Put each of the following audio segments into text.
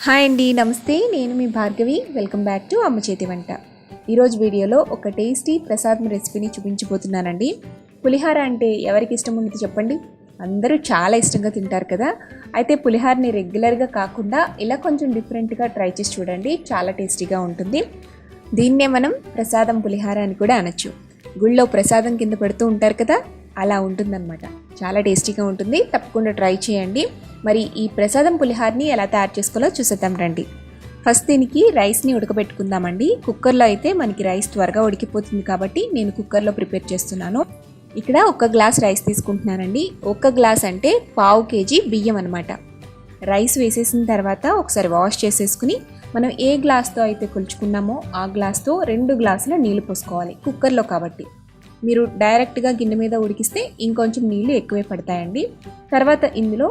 Hi అండి, నమస్తే. నేను మీ భార్గవి. వెల్కమ్ బ్యాక్ టు అమ్మ చేతి వంట. ఈరోజు వీడియోలో ఒక టేస్టీ ప్రసాదం రెసిపీని చూపించబోతున్నానండి. పులిహార అంటే ఎవరికి ఇష్టం ఉండదు చెప్పండి? అందరూ చాలా ఇష్టంగా తింటారు కదా. అయితే పులిహారని రెగ్యులర్గా కాకుండా ఇలా కొంచెం డిఫరెంట్గా ట్రై చేసి చూడండి, చాలా టేస్టీగా ఉంటుంది. దీన్నే మనం ప్రసాదం పులిహార అని కూడా అనొచ్చు. గుళ్ళో ప్రసాదం కింద పెడుతూ ఉంటారు కదా, అలా ఉంటుందన్నమాట. చాలా టేస్టీగా ఉంటుంది, తప్పకుండా ట్రై చేయండి. మరి ఈ ప్రసాదం పులిహారని ఎలా తయారు చేసుకోవాలో చూసేద్దాం రండి. ఫస్ట్ దీనికి రైస్ని ఉడకబెట్టుకుందామండి. కుక్కర్లో అయితే మనకి రైస్ త్వరగా ఉడికిపోతుంది కాబట్టి నేను కుక్కర్లో ప్రిపేర్ చేస్తున్నాను. ఇక్కడ 1 గ్లాస్ రైస్ తీసుకుంటున్నానండి. 1 గ్లాస్ అంటే 1/2 కేజీ బియ్యం అనమాట. రైస్ వేసేసిన తర్వాత ఒకసారి వాష్ చేసేసుకుని మనం ఏ గ్లాస్తో అయితే కొలుచుకున్నామో ఆ గ్లాస్తో 2 గ్లాసుల నీళ్లు పోసుకోవాలి. కుక్కర్లో కాబట్టి మీరు డైరెక్ట్గా గిన్నె మీద ఉడికిస్తే ఇంకొంచెం నీళ్లు ఎక్కువే పడతాయండి. తర్వాత ఇందులో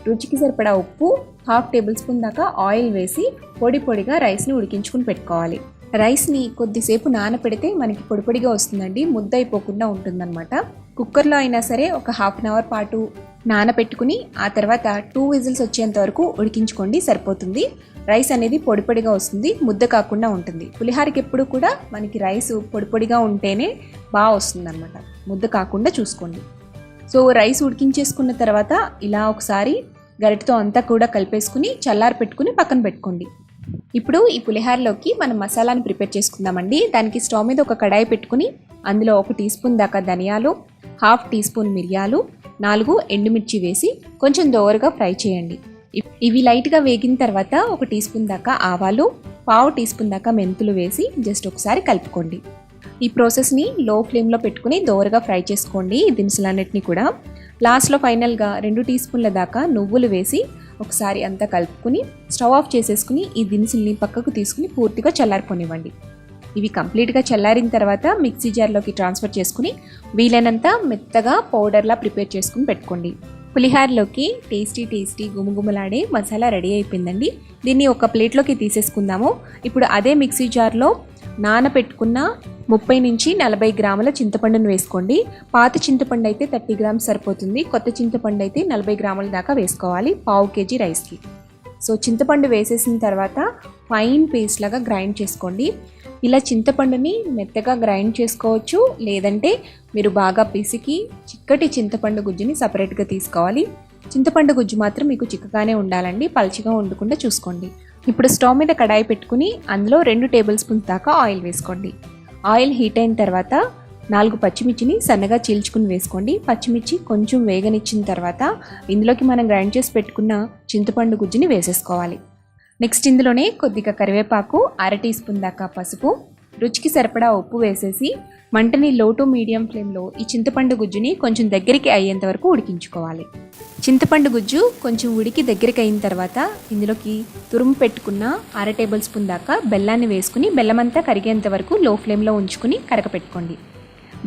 రుచికి సరిపడా ఉప్పు, 1/2 టేబుల్ స్పూన్ దాకా ఆయిల్ వేసి పొడిగా రైస్ని ఉడికించుకుని పెట్టుకోవాలి. రైస్ని కొద్దిసేపు నానపెడితే మనకి పొడిగా వస్తుందండి, ముద్ద అయిపోకుండా ఉంటుందన్నమాట. కుక్కర్లో అయినా సరే ఒక 1/2 అవర్ పాటు నానపెట్టుకుని ఆ తర్వాత 2 విజిల్స్ వచ్చేంత వరకు ఉడికించుకోండి, సరిపోతుంది. రైస్ అనేది పొడిగా వస్తుంది, ముద్ద కాకుండా ఉంటుంది. పులిహారకి ఎప్పుడు కూడా మనకి రైస్ పొడిగా ఉంటేనే బాగా వస్తుందన్నమాట, ముద్ద కాకుండా చూసుకోండి. సో రైస్ ఉడికించేసుకున్న తర్వాత ఇలా ఒకసారి గరిటతో అంతా కూడా కలిపేసుకుని చల్లారి పెట్టుకుని పక్కన పెట్టుకోండి. ఇప్పుడు ఈ పులిహారలోకి మనం మసాలాని ప్రిపేర్ చేసుకుందామండి. దానికి స్టవ్ మీద ఒక కడాయి పెట్టుకుని అందులో 1 టీ స్పూన్ దాకా ధనియాలు, 1/2 టీ స్పూన్ మిరియాలు, 4 ఎండుమిర్చి వేసి కొంచెం దోరగా ఫ్రై చేయండి. ఇవి లైట్గా వేగిన తర్వాత 1 టీ స్పూన్ దాకా ఆవాలు, 1/2 టీ స్పూన్ దాకా మెంతులు వేసి జస్ట్ ఒకసారి కలుపుకోండి. ఈ ప్రాసెస్ని లో ఫ్లేమ్లో పెట్టుకుని దోరగా ఫ్రై చేసుకోండి ఈ దినుసులన్నిటిని కూడా. లాస్ట్లో ఫైనల్గా 2 టీ స్పూన్ల దాకా నువ్వులు వేసి ఒకసారి అంతా కలుపుకుని స్టవ్ ఆఫ్ చేసేసుకుని ఈ దినుసుల్ని పక్కకు తీసుకుని పూర్తిగా చల్లారిపోనివ్వండి. ఇవి కంప్లీట్గా చల్లారిన తర్వాత మిక్సీ జార్లోకి ట్రాన్స్ఫర్ చేసుకుని వీలైనంత మెత్తగా పౌడర్లా ప్రిపేర్ చేసుకుని పెట్టుకోండి. పులిహారలోకి టేస్టీ గుమగుమలాడే మసాలా రెడీ అయిపోయిందండి. దీన్ని ఒక ప్లేట్లోకి తీసేసుకుందాము. ఇప్పుడు అదే మిక్సీ జార్లో నానపెట్టుకున్న 30 నుంచి 40 గ్రాముల చింతపండును వేసుకోండి. పాత చింతపండు అయితే 30 గ్రామ్స్ సరిపోతుంది, కొత్త చింతపండు అయితే 40 గ్రాముల దాకా వేసుకోవాలి 1/2 కేజీ రైస్కి. సో చింతపండు వేసేసిన తర్వాత ఫైన్ పేస్ట్ లాగా గ్రైండ్ చేసుకోండి. ఇలా చింతపండుని మెత్తగా గ్రైండ్ చేసుకోవచ్చు, లేదంటే మీరు బాగా పిసికి చిక్కటి చింతపండు గుజ్జుని సపరేట్గా తీసుకోవాలి. చింతపండు గుజ్జు మాత్రం మీకు చిక్కగానే ఉండాలండి, పల్చగా ఉండకుండా చూసుకోండి. ఇప్పుడు స్టవ్ మీద కడాయి పెట్టుకుని అందులో 2 టేబుల్ స్పూన్స్ దాకా ఆయిల్ వేసుకోండి. ఆయిల్ హీట్ అయిన తర్వాత 4 పచ్చిమిర్చిని సన్నగా చీల్చుకుని వేసుకోండి. పచ్చిమిర్చి కొంచెం వేగనిచ్చిన తర్వాత ఇందులోకి మనం గ్రైండ్ చేసి పెట్టుకున్న చింతపండు గుజ్జుని వేసేసుకోవాలి. నెక్స్ట్ ఇందులోనే కొద్దిగా కరివేపాకు, 1/2 టీ స్పూన్ దాకా పసుపు, రుచికి సరిపడా ఉప్పు వేసేసి మంటని లో టు మీడియం ఫ్లేమ్లో ఈ చింతపండు గుజ్జుని కొంచెం దగ్గరికి అయ్యేంత వరకు ఉడికించుకోవాలి. చింతపండు గుజ్జు కొంచెం ఉడికి దగ్గరికి అయిన తర్వాత ఇందులోకి తురుము పెట్టుకున్న 1/2 టేబుల్ స్పూన్ దాకా బెల్లాన్ని వేసుకుని బెల్లమంతా కరిగేంత వరకు లో ఫ్లేమ్లో ఉంచుకుని కరగపెట్టుకోండి.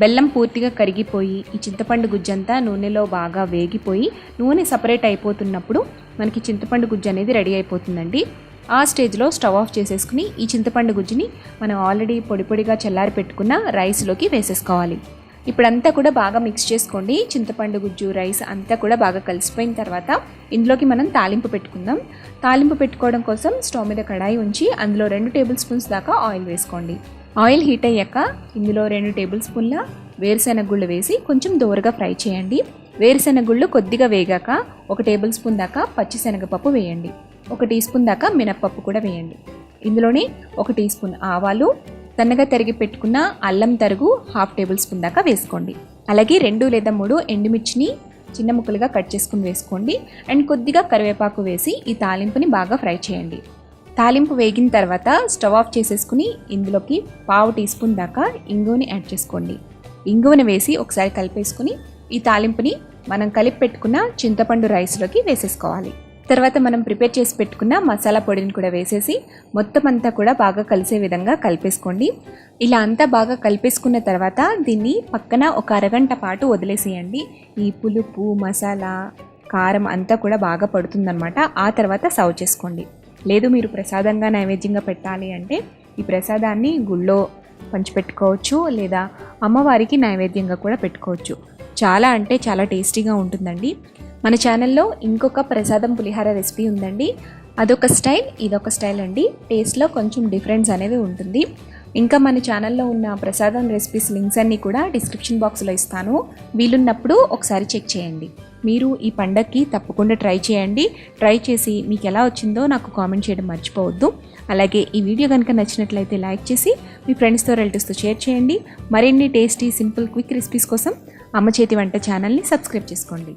బెల్లం పూర్తిగా కరిగిపోయి ఈ చింతపండు గుజ్జంతా నూనెలో బాగా వేగిపోయి నూనె సపరేట్ అయిపోతున్నప్పుడు మనకి చింతపండు గుజ్జు అనేది రెడీ అయిపోతుందండి. ఆ స్టేజ్లో స్టవ్ ఆఫ్ చేసేసుకుని ఈ చింతపండు గుజ్జుని మనం ఆల్రెడీ పొడిగా చల్లారి పెట్టుకున్న రైస్లోకి వేసేసుకోవాలి. ఇప్పుడంతా కూడా బాగా మిక్స్ చేసుకోండి. చింతపండు గుజ్జు, రైస్ అంతా కూడా బాగా కలిసిపోయిన తర్వాత ఇందులోకి మనం తాలింపు పెట్టుకుందాం. తాలింపు పెట్టుకోవడం కోసం స్టవ్ మీద కడాయి ఉంచి అందులో 2 టేబుల్ స్పూన్స్ దాకా ఆయిల్ వేసుకోండి. ఆయిల్ హీట్ అయ్యాక ఇందులో 2 టేబుల్ స్పూన్ల వేరుశెనగ గుళ్ళు వేసి కొంచెం దోరగా ఫ్రై చేయండి. వేరుశెనగ గుళ్ళు కొద్దిగా వేగాక 1 టేబుల్ స్పూన్ దాకా పచ్చిశనగపప్పు వేయండి. 1 టీ స్పూన్ దాకా మినప్పప్పు కూడా వేయండి. ఇందులోనే 1 టీ స్పూన్ ఆవాలు, సన్నగా తరిగి పెట్టుకున్న అల్లం తరుగు 1/2 టేబుల్ స్పూన్ దాకా వేసుకోండి. అలాగే 2 లేదా 3 ఎండుమిర్చిని చిన్న ముక్కలుగా కట్ చేసుకుని వేసుకోండి. అండ్ కొద్దిగా కరివేపాకు వేసి ఈ తాలింపుని బాగా ఫ్రై చేయండి. తాలింపు వేగిన తర్వాత స్టవ్ ఆఫ్ చేసేసుకుని ఇందులోకి 1/2 టీ స్పూన్ దాకా ఇంగువని యాడ్ చేసుకోండి. ఇంగువని వేసి ఒకసారి కలిపేసుకుని ఈ తాలింపుని మనం కలిపి పెట్టుకున్న చింతపండు రైస్లోకి వేసేసుకోవాలి. తర్వాత మనం ప్రిపేర్ చేసి పెట్టుకున్న మసాలా పొడిని కూడా వేసేసి మొత్తం అంతా కూడా బాగా కలిసే విధంగా కలిపేసుకోండి. ఇలా అంతా బాగా కలిపేసుకున్న తర్వాత దీన్ని పక్కన ఒక అరగంట పాటు వదిలేసేయండి. ఈ పులుపు, మసాలా, కారం అంతా కూడా బాగా పడుతుందన్నమాట. ఆ తర్వాత సర్వ్ చేసుకోండి. లేదు మీరు ప్రసాదంగా నైవేద్యంగా పెట్టాలి అంటే ఈ ప్రసాదాన్ని గుళ్ళో పంచిపెట్టుకోవచ్చు, లేదా అమ్మవారికి నైవేద్యంగా కూడా పెట్టుకోవచ్చు. చాలా అంటే చాలా టేస్టీగా ఉంటుందండి. మన ఛానల్లో ఇంకొక ప్రసాదం పులిహార రెసిపీ ఉందండి. అదొక స్టైల్, ఇదొక స్టైల్ అండి. టేస్ట్లో కొంచెం డిఫరెన్స్ అనేది ఉంటుంది. ఇంకా మన ఛానల్లో ఉన్న ప్రసాదం రెసిపీస్ లింక్స్ అన్నీ కూడా డిస్క్రిప్షన్ బాక్స్లో ఇస్తాను. వీలున్నప్పుడు ఒకసారి చెక్ చేయండి. మీరు ఈ పండగకి తప్పకుండా ట్రై చేయండి. ట్రై చేసి మీకు ఎలా వచ్చిందో నాకు కామెంట్ చేయడం మర్చిపోవద్దు. అలాగే ఈ వీడియో కనుక నచ్చినట్లయితే లైక్ చేసి మీ ఫ్రెండ్స్తో రిలేటివ్స్తో షేర్ చేయండి. మరిన్ని టేస్టీ సింపుల్ క్విక్ రెసిపీస్ కోసం అమ్మ చేతి వంట ఛానల్ని సబ్స్క్రైబ్ చేసుకోండి.